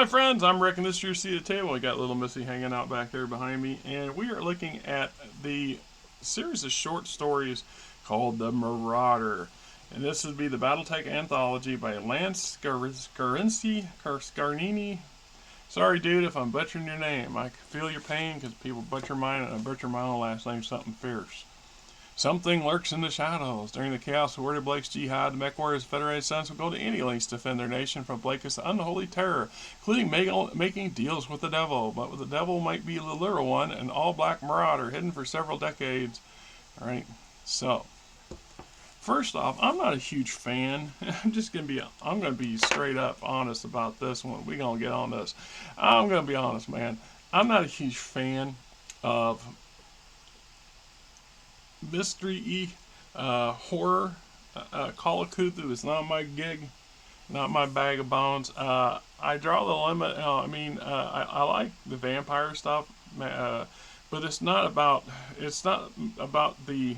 my friends, I'm Rick, and this is your seat at the table. We got little Missy hanging out back there behind me, and we are looking at the series of short stories called The Marauder. And this would be the Battletech anthology by Lance Scarinci. Sorry, dude, if I'm butchering your name. I feel your pain because people butcher mine, and I butcher my own last name, something fierce. Something lurks in the shadows. During the chaos of Word Blake's jihad, the mech warriors' Federated Sons will go to any lengths to defend their nation from Blake's unholy terror, including making deals with the devil. But the devil might be the literal one, an all-black marauder hidden for several decades. Alright, so first off, I'm not a huge fan. I'm gonna be straight up honest about this one. We're gonna get on this. I'm gonna be honest, man. I'm not a huge fan of mystery horror. Call of Cthulhu is not my gig, not my bag of bones. I draw the limit. I like the vampire stuff, but it's not about the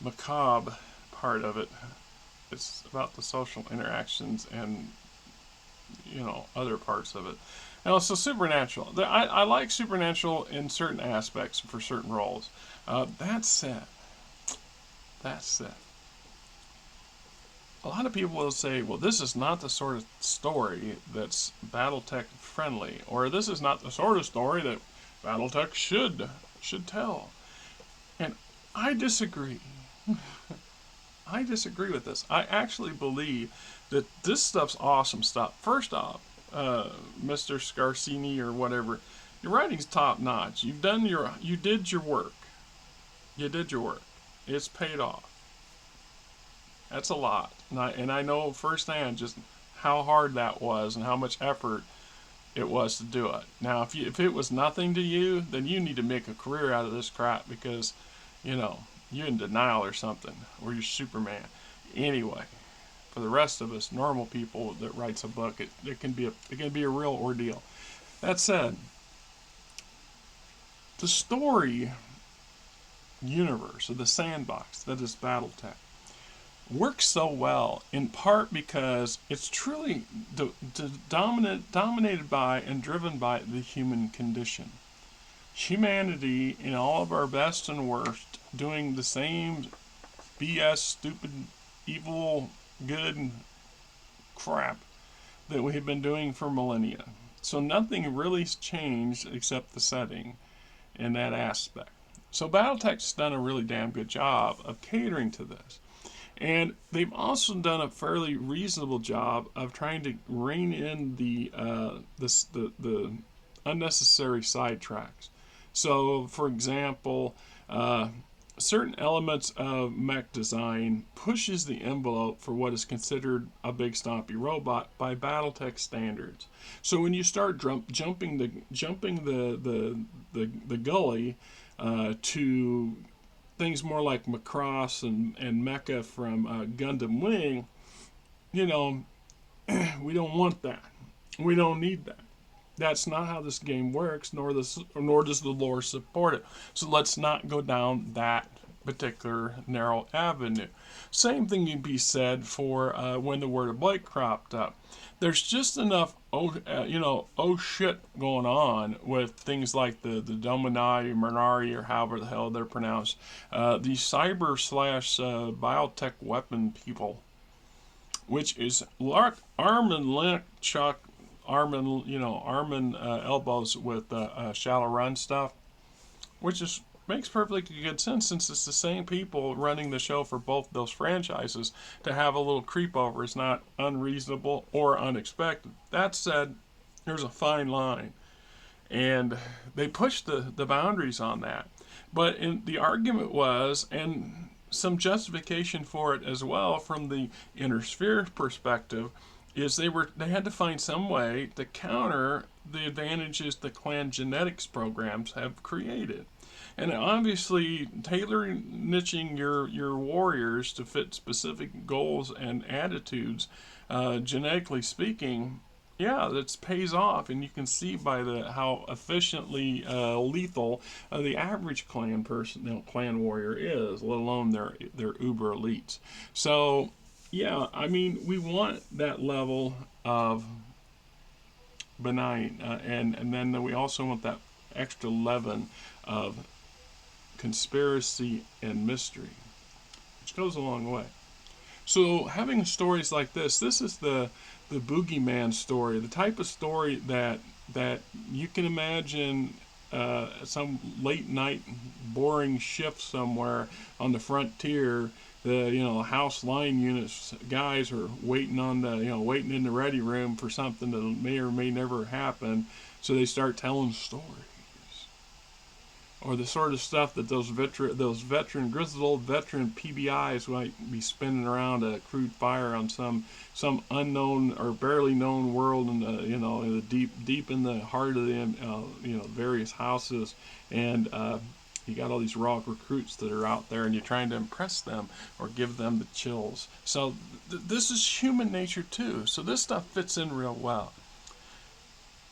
macabre part of it. It's about the social interactions and other parts of it. And also supernatural. I like supernatural in certain aspects for certain roles. That said, a lot of people will say, well, this is not the sort of story that's Battletech friendly, or this is not the sort of story that Battletech should tell. And I disagree. I disagree with this. I actually believe that this stuff's awesome stuff. First off, Mr. Scarinci or whatever, your writing's top notch. You did your work. You did your work. It's paid off. That's a lot, and I know firsthand just how hard that was and how much effort it was to do it. Now, if it was nothing to you, then you need to make a career out of this crap because, you're in denial or something, or you're Superman. Anyway, for the rest of us normal people that writes a book, it can be a real ordeal. That said, the story universe of the sandbox that is Battletech works so well in part because it's truly dominated by and driven by the human condition. Humanity, in all of our best and worst, doing the same BS, stupid, evil, good crap that we have been doing for millennia. So nothing really's changed except the setting in that aspect. So Battletech's done a really damn good job of catering to this. And they've also done a fairly reasonable job of trying to rein in the unnecessary sidetracks. So, for example, certain elements of mech design pushes the envelope for what is considered a big stompy robot by Battletech standards. So when you start jumping the gully to things more like Macross and Mecha from Gundam Wing, we don't want that. We don't need that. That's not how this game works, nor does the lore support it. So let's not go down that particular narrow avenue. Same thing can be said for when the Word of Blake cropped up. There's just enough oh shit going on with things like the Dominai, Mernari, or however the hell they're pronounced. The cyber / biotech weapon people, which is arm and leg chuck, arm and elbows with shallow run stuff, which makes perfectly good sense since it's the same people running the show for both those franchises. To have a little creep over is not unreasonable or unexpected. That said, there's a fine line, and they pushed the boundaries on that. But the argument was, and some justification for it as well from the inner sphere perspective, is they had to find some way to counter the advantages the clan genetics programs have created. And obviously, niching your warriors to fit specific goals and attitudes, genetically speaking, yeah, that pays off, and you can see by how efficiently lethal the average clan warrior is, let alone their uber elites. So, yeah, I mean, we want that level of benign, and then we also want that extra leaven of conspiracy and mystery, which goes a long way. So having stories like this is the boogeyman story, the type of story that you can imagine some late night boring shift somewhere on the frontier. The house line units guys are waiting on the waiting in the ready room for something that may or may never happen, so they start telling stories. Or the sort of stuff that those veteran grizzled old veteran PBIs might be spinning around a crude fire on some unknown or barely known world in the in the deep in the heart of the various houses, and you got all these raw recruits that are out there, and you're trying to impress them or give them the chills. So this is human nature too. So this stuff fits in real well.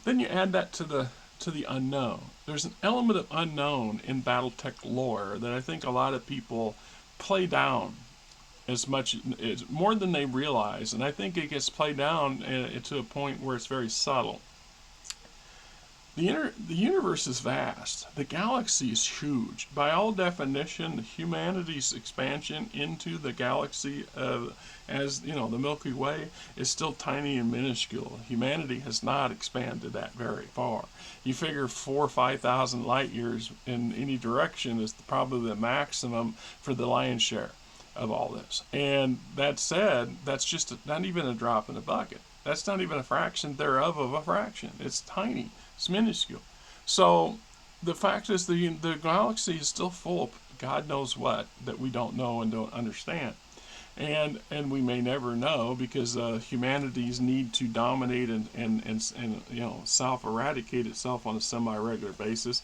Then you add that to the unknown. There's an element of unknown in Battletech lore that I think a lot of people play down as much as more than they realize, and I think it gets played down to a point where it's very subtle. The universe is vast. The galaxy is huge. By all definition, humanity's expansion into the galaxy, as the Milky Way, is still tiny and minuscule. Humanity has not expanded that very far. You figure 4,000 or 5,000 light years in any direction is probably the maximum for the lion's share of all this. And that said, that's just not even a drop in the bucket. That's not even a fraction thereof of a fraction. It's tiny. It's minuscule. So the fact is the galaxy is still full of God knows what that we don't know and don't understand. And we may never know, because humanity's need to dominate and self-eradicate itself on a semi-regular basis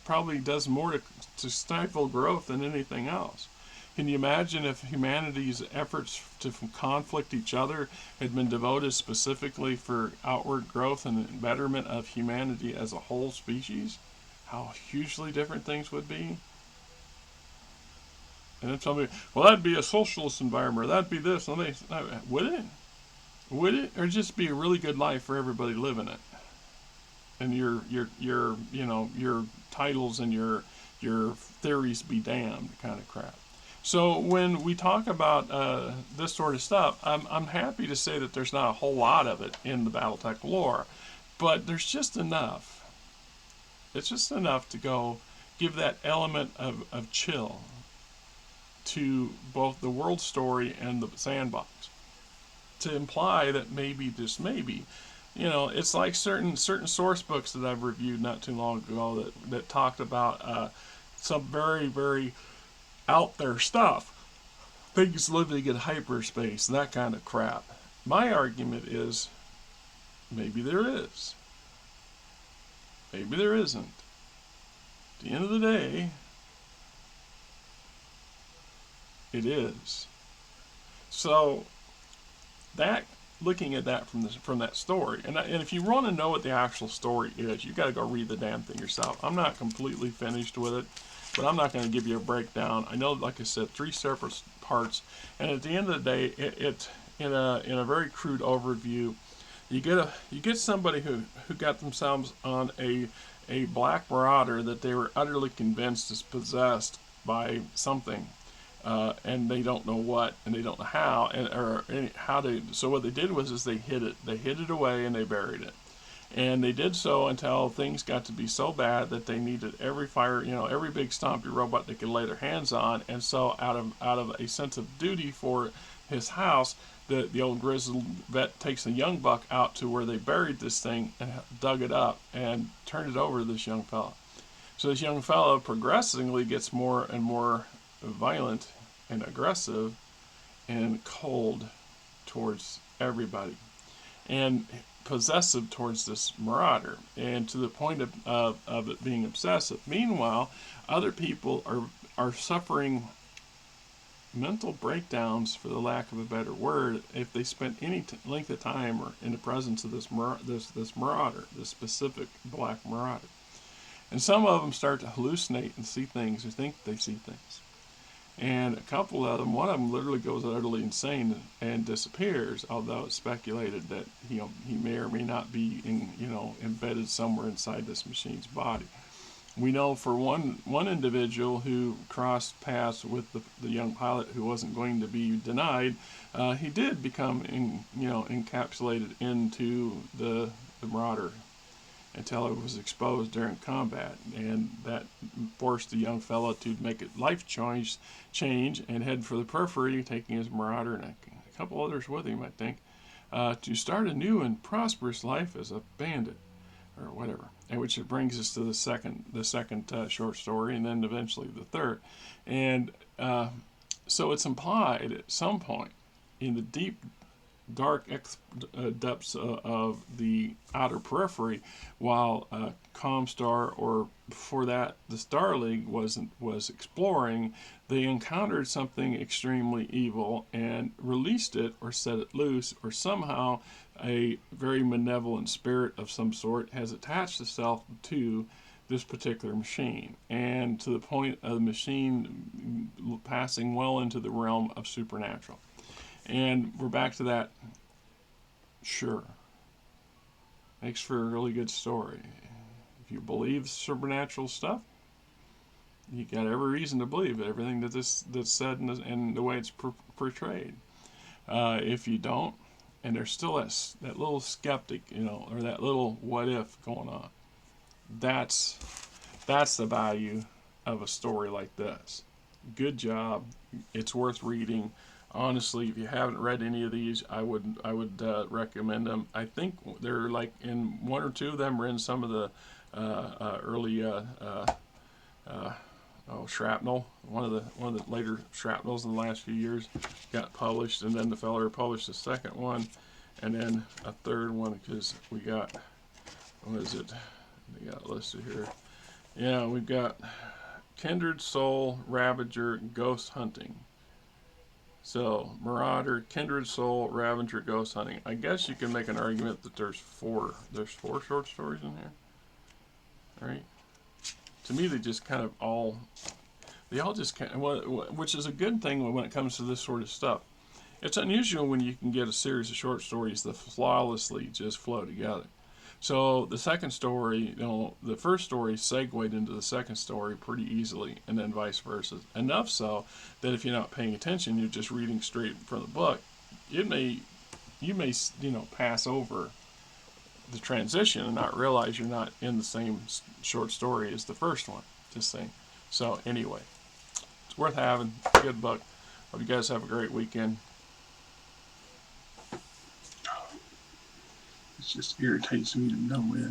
probably does more to stifle growth than anything else. Can you imagine if humanity's efforts to conflict each other had been devoted specifically for outward growth and betterment of humanity as a whole species? How hugely different things would be. And then somebody, well, that'd be a socialist environment, or that'd be this. Would it? Would it? Or just be a really good life for everybody living it? And your titles and your theories be damned kind of crap. So when we talk about this sort of stuff, I'm happy to say that there's not a whole lot of it in the Battletech lore, but there's just enough. It's just enough to go give that element of chill to both the world story and the sandbox, to imply that maybe, just maybe, it's like certain source books that I've reviewed not too long ago that talked about some very, very out there stuff, things living in hyperspace, that kind of crap. My argument is, maybe there is. Maybe there isn't. At the end of the day, it is. So that, looking at that from that story, and if you want to know what the actual story is, you got to go read the damn thing yourself. I'm not completely finished with it, but I'm not going to give you a breakdown. I know, like I said, 3 separate parts, and at the end of the day, it in a very crude overview, you get somebody who got themselves on a Black Marauder that they were utterly convinced is possessed by something, and they don't know what, and they don't know how, So what they did was they hid it away, and they buried it. And they did so until things got to be so bad that they needed every big stompy robot they could lay their hands on. And so out of a sense of duty for his house, the old grizzled vet takes a young buck out to where they buried this thing and dug it up and turned it over to this young fella. So this young fella progressively gets more and more violent and aggressive and cold towards everybody, and possessive towards this marauder, and to the point of it being obsessive. Meanwhile, other people are suffering mental breakdowns, for the lack of a better word, if they spend any length of time or in the presence of this marauder, this specific Black Marauder. And some of them start to hallucinate and see things, or think they see things. And a couple of them, one of them literally goes utterly insane and disappears. Although it's speculated that he may or may not be embedded somewhere inside this machine's body. We know for one individual who crossed paths with the young pilot who wasn't going to be denied, he did become encapsulated into the Marauder until it was exposed during combat, and that forced the young fellow to make a life change and head for the periphery, taking his Marauder and a couple others with him, I think, to start a new and prosperous life as a bandit or whatever. And which brings us to the second short story, and then eventually the third. And so it's implied at some point in the deep dark depths of the outer periphery, while Comstar, or before that the Star League, was exploring, they encountered something extremely evil and released it or set it loose, or somehow a very malevolent spirit of some sort has attached itself to this particular machine, and to the point of the machine passing well into the realm of supernatural. And we're back to that. Sure. Makes for a really good story. If you believe supernatural stuff, you got every reason to believe it, everything that's said and the way it's portrayed. If you don't, and there's still that little skeptic, or that little what if going on, that's the value of a story like this. Good job. It's worth reading. Honestly, if you haven't read any of these, I would recommend them. I think they're like in one or two of them are in some of the early shrapnel. One of the later shrapnels in the last few years got published, and then the fellow published the second one, and then a third one, because we got, what is it? They got listed here. Yeah, we've got Kindred Soul, Ravager, Ghost Hunting. So, Marauder, Kindred Soul, Ravager, Ghost Hunting. I guess you can make an argument that there's four short stories in here, right? To me, they just kind of they all just kind of, which is a good thing when it comes to this sort of stuff. It's unusual when you can get a series of short stories that flawlessly just flow together. So the second story, the first story segued into the second story pretty easily, and then vice versa. Enough so that if you're not paying attention, you're just reading straight from the book. You may pass over the transition and not realize you're not in the same short story as the first one. Just saying. So anyway, it's worth having. Good book. Hope you guys have a great weekend. It just irritates me to no end.